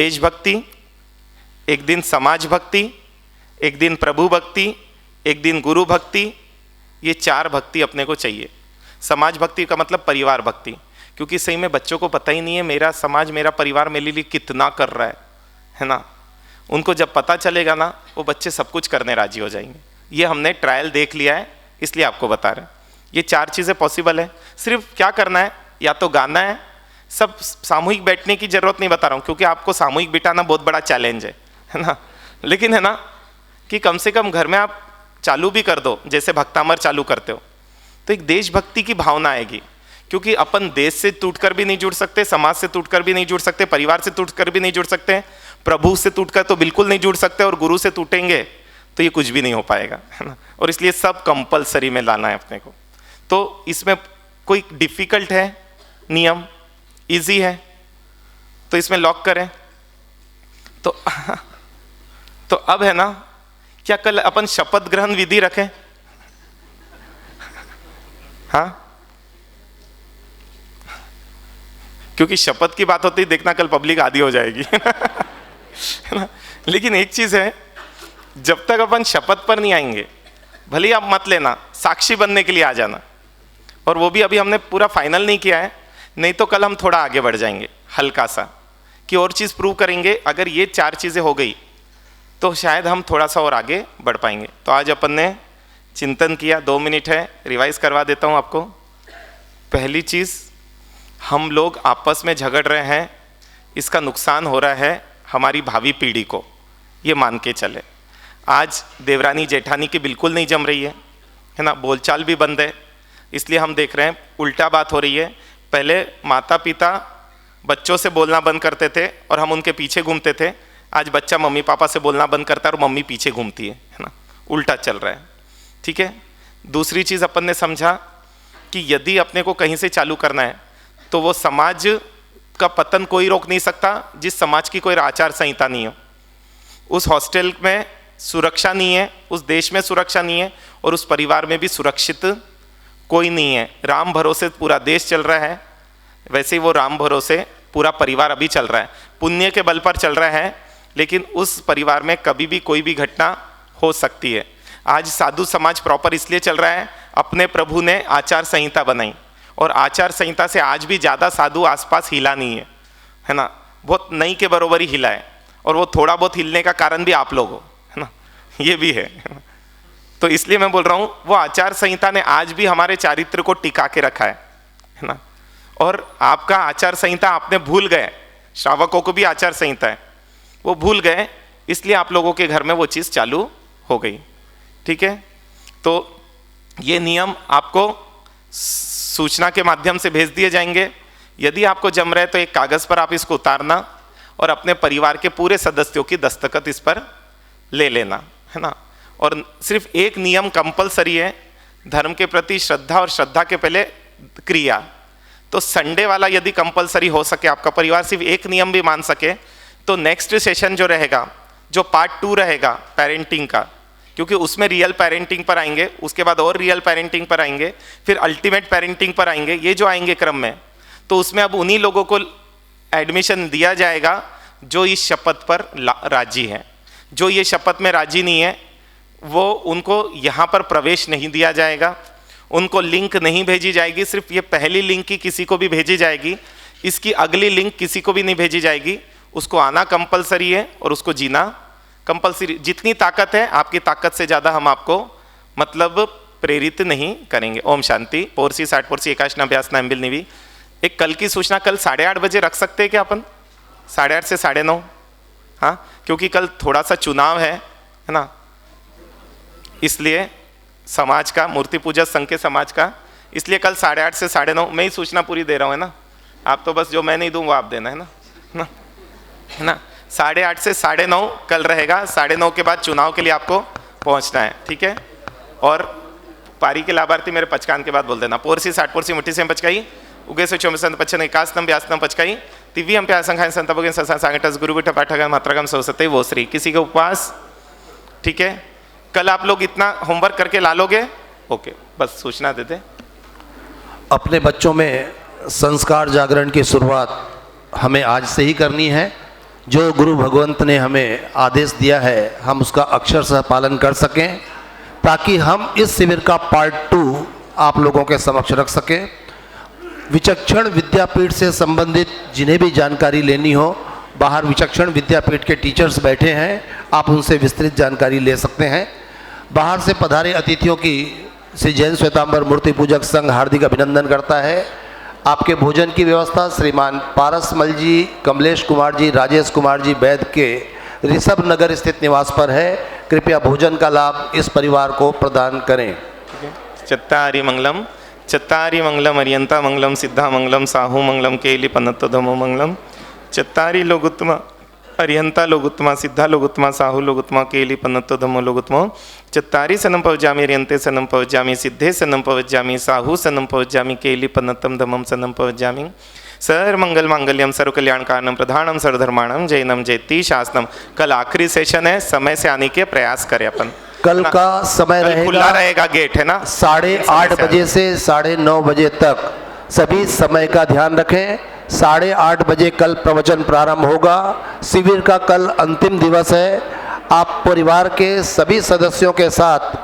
देशभक्ति, एक दिन समाज भक्ति, एक दिन प्रभु भक्ति, एक दिन गुरु भक्ति। ये 4 भक्ति अपने को चाहिए। समाज भक्ति का मतलब परिवार भक्ति, क्योंकि सही में बच्चों को पता ही नहीं है मेरा समाज, मेरा परिवार मेरे लिए कितना कर रहा है ना। उनको जब पता चलेगा ना, वो बच्चे सब कुछ करने राजी हो जाएंगे। ये हमने ट्रायल देख लिया है, इसलिए आपको बता रहे हैं। ये 4 चीज़ें पॉसिबल है। सिर्फ क्या करना है, या तो गाना है, सब सामूहिक बैठने की जरूरत नहीं बता रहा हूँ, क्योंकि आपको सामूहिक बिठाना बहुत बड़ा चैलेंज है ना। लेकिन है ना कि कम से कम घर में आप चालू भी कर दो, जैसे भक्तामर चालू करते हो, तो एक देशभक्ति की भावना आएगी। क्योंकि अपन देश से टूटकर भी नहीं जुड़ सकते, समाज से टूटकर भी नहीं जुड़ सकते, परिवार से टूटकर भी नहीं जुड़ सकते, प्रभु से टूटकर तो बिल्कुल नहीं जुड़ सकते, और गुरु से टूटेंगे तो ये कुछ भी नहीं हो पाएगा, है ना। और इसलिए सब कंपलसरी में लाना है अपने को। तो इसमें कोई डिफिकल्ट है नियम, इजी है, तो इसमें लॉक करें। तो अब है ना, क्या कल अपन शपथ ग्रहण विधि रखें? हाँ, क्योंकि शपथ की बात होती है, देखना कल पब्लिक आधी हो जाएगी है ना। लेकिन एक चीज है, जब तक अपन शपथ पर नहीं आएंगे, भले ही आप मत लेना, साक्षी बनने के लिए आ जाना। और वो भी अभी हमने पूरा फाइनल नहीं किया है, नहीं तो कल हम थोड़ा आगे बढ़ जाएंगे हल्का सा, कि और चीज प्रूव करेंगे। अगर ये 4 चीजें हो गई तो शायद हम थोड़ा सा और आगे बढ़ पाएंगे। तो आज अपन ने चिंतन किया, 2 मिनट है, रिवाइज करवा देता हूँ आपको। पहली चीज, हम लोग आपस में झगड़ रहे हैं, इसका नुकसान हो रहा है हमारी भावी पीढ़ी को, ये मान के चले। आज देवरानी जेठानी की बिल्कुल नहीं जम रही है ना, बोलचाल भी बंद है, इसलिए हम देख रहे हैं उल्टा बात हो रही है। पहले माता पिता बच्चों से बोलना बंद करते थे और हम उनके पीछे घूमते थे, आज बच्चा मम्मी पापा से बोलना बंद करता है और मम्मी पीछे घूमती है ना, उल्टा चल रहा है। ठीक है। दूसरी चीज़ अपन ने समझा कि यदि अपने को कहीं से चालू करना है तो वो समाज का पतन कोई रोक नहीं सकता जिस समाज की कोई आचार संहिता नहीं हो। उस हॉस्टल में सुरक्षा नहीं है, उस देश में सुरक्षा नहीं है, और उस परिवार में भी सुरक्षित कोई नहीं है। राम भरोसे पूरा देश चल रहा है, वैसे ही वो राम भरोसे पूरा परिवार अभी चल रहा है, पुण्य के बल पर चल रहा है, लेकिन उस परिवार में कभी भी कोई भी घटना हो सकती है। आज साधु समाज प्रॉपर इसलिए चल रहा है, अपने प्रभु ने आचार संहिता बनाई, और आचार संहिता से आज भी ज़्यादा साधु आसपास हिला नहीं है ना, बहुत नहीं के बरोबर ही हिला है। और वो थोड़ा बहुत हिलने का कारण भी आप लोग हो, है ना, ये भी है ना? तो इसलिए मैं बोल रहा हूँ, वो आचार संहिता ने आज भी हमारे चारित्र को टिका के रखा है ना। और आपका आचार संहिता आपने भूल गए, श्रावकों को भी आचार संहिता है, वो भूल गए, इसलिए आप लोगों के घर में वो चीज़ चालू हो गई। ठीक है। तो ये नियम आपको सूचना के माध्यम से भेज दिए जाएंगे। यदि आपको जम रहा है तो एक कागज़ पर आप इसको उतारना और अपने परिवार के पूरे सदस्यों की दस्तखत इस पर ले लेना, है ना। और सिर्फ एक नियम कंपलसरी है, धर्म के प्रति श्रद्धा, और श्रद्धा के पहले क्रिया। तो संडे वाला यदि कंपलसरी हो सके, आपका परिवार सिर्फ एक नियम भी मान सके, तो नेक्स्ट सेशन जो रहेगा, जो पार्ट 2 रहेगा पेरेंटिंग का, क्योंकि उसमें रियल पेरेंटिंग पर आएंगे, उसके बाद और रियल पेरेंटिंग पर आएंगे, फिर अल्टीमेट पेरेंटिंग पर आएंगे, ये जो आएंगे क्रम में, तो उसमें अब उन्हीं लोगों को एडमिशन दिया जाएगा जो इस शपथ पर राजी है। जो ये शपथ में राजी नहीं है, वो उनको यहाँ पर प्रवेश नहीं दिया जाएगा, उनको लिंक नहीं भेजी जाएगी। सिर्फ ये पहली लिंक ही किसी को भी भेजी जाएगी, इसकी अगली लिंक किसी को भी नहीं भेजी जाएगी। उसको आना कंपलसरी है और उसको जीना कंपलसरी। जितनी ताकत है, आपकी ताकत से ज़्यादा हम आपको मतलब प्रेरित नहीं करेंगे। ओम शांति। पोरसी 60 पोरसी एकाशना अभ्यास नाम्बिल निवी। एक कल की सूचना, कल 8:30 बजे रख सकते हैं क्या अपन? 8:30 से 9:30, हाँ, क्योंकि कल थोड़ा सा चुनाव है ना, इसलिए समाज का, मूर्ति पूजा संघ के समाज का, इसलिए कल 8:30 से 9:30 मैं ही सूचना पूरी दे रहा हूँ, है ना। आप तो बस जो मैं नहीं दूँ वो आप देना, है ना। 8:30 से 9:30 कल रहेगा। 9:30 के बाद चुनाव के लिए आपको पहुँचना है, ठीक है। और पारी के लाभार्थी मेरे पचकान के बाद बोल देना। पोरसी 60 पोरसी मुट्ठी से पचकाई उगे से 24 पच्चन 51 व्यासनम पचकाई तिव्य हम प्यार संखाय संत भगन संसांगटस गुरु बिठ पाठगम मात्रागम सौसते वो श्री। किसी के उपवास, ठीक है। कल आप लोग इतना होमवर्क करके ला लोगे, ओके, बस सूचना देते। अपने बच्चों में संस्कार जागरण की शुरुआत हमें आज से ही करनी है। जो गुरु भगवंत ने हमें आदेश दिया है हम उसका अक्षरशः पालन कर सकें, ताकि हम इस शिविर का पार्ट 2 आप लोगों के समक्ष रख सकें। विचक्षण विद्यापीठ से संबंधित जिन्हें भी जानकारी लेनी हो, बाहर विचक्षण विद्यापीठ के टीचर्स बैठे हैं, आप उनसे विस्तृत जानकारी ले सकते हैं। बाहर से पधारे अतिथियों की श्री जैन श्वेतांबर मूर्ति पूजक संघ हार्दिक अभिनंदन करता है। आपके भोजन की व्यवस्था श्रीमान पारसमल जी, कमलेश कुमार जी, राजेश कुमार जी वैद्य के ऋषभ नगर स्थित निवास पर है। कृपया भोजन का लाभ इस परिवार को प्रदान करें। चत्तारि मंगलम, चत्तारि मंगलम अरियंता मंगलम, सिद्धा मंगलम, साहू मंगलम, केली पन्नत्तधमो मंगलम। चत्तारि लोगुत्तम अरियंता लोगुत्तमा, सिद्धा लोगुत्तमा, साहू लोगुत्तमा, केली पन्नत्तधमो लोगुत्तमो। चत्तारि सनम पवज्जामि, अरियंते सनम पवज्जामि, सिद्धे सनम पवज्जामि, साहू सनम पवज्जामि, केली पन्नत्तम धमम सनम पवज्जामि। सर्वमंगल मांगल्यम सर्व कल्याण कारणम प्रधानम सर्वधर्माणम जैनम जयति शास्त्रम। कल आखिरी सेशन है, समय से आने के प्रयास करें अपन। कल का समय रहेगा, खुला रहेगा गेट है ना, 8:30 बजे से 9:30 बजे तक। सभी समय का ध्यान रखें। 8:30 बजे कल प्रवचन प्रारंभ होगा। शिविर का कल अंतिम दिवस है। आप परिवार के सभी सदस्यों के साथ